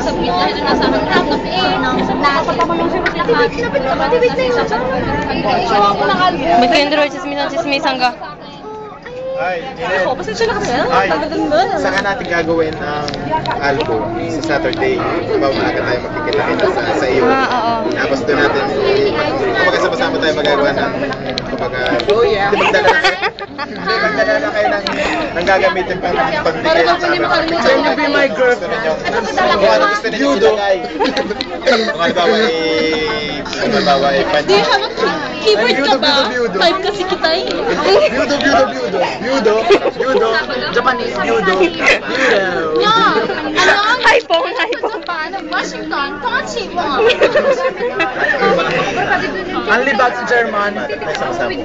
submit dahil na nasa out of air. Mag-Android, chismisan ka. Ay, Ako, pasensya na kasi. Ay, Tagal din ba? saka natin gagawin ang album sa Saturday. Diba, maaga tayo magkikita-kita sa iyo. Oo. Tapos doon natin, kapag sama-sama tayo magagawa ng, kapag, magdala na kayo ng gagamitin pang pagbigay sa amin. Can you be my girlfriend? Kung ano gusto ninyo ilagay. Kung halimbawa Do you have a keyboard ka ba? Type kasi kita eh. Yudo, Japanese Yudo. Yeah. Ano? iPhone. Japan, Washington, Tochi mo. Ang libag sa German.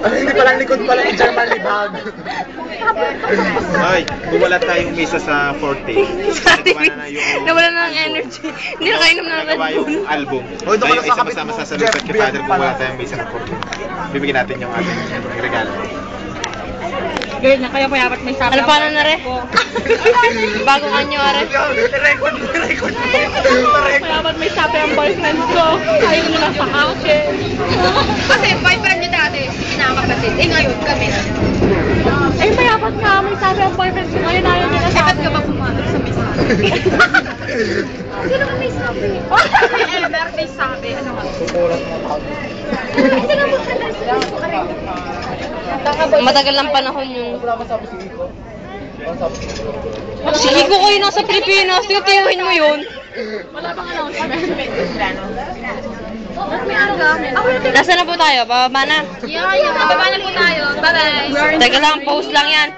Hindi palang likod pala yung German libag. Ay, wala tayong misa sa Forte. Nawala na ng energy. Hindi na kainom na Red Nagawa Bull. yung album. Hoy, doon ka Tayo nakakapit isa-masama mo. sasalutat kay Father kung wala tayong misa sa Forte. Bibigyan natin yung ating regalo. Girl na kaya dapat may sabi. Ano pa na re? Bagong anyo, are. Record. Dapat may sabi ang boyfriend ko. Ayaw nyo nasa couch eh. Kasi boyfriend niyo dati, kinakapatid. Eh ngayon kami. Eh, mayapat nga. May sabi ang boyfriend ko. Ngayon ayaw nyo na Eh ba't sabi. ka ba pumatag sa may sabi? Sino ba may sabi? Ever may sabi. Ano ka? Matagal lang panahon yung... Sige ko kayo nasa Pilipinas, tiyuhin mo yun. Wala pang announcement. Nasaan na po tayo? Bababa na? Yeah, baba na po tayo. Bye-bye. Teka lang, post lang yan.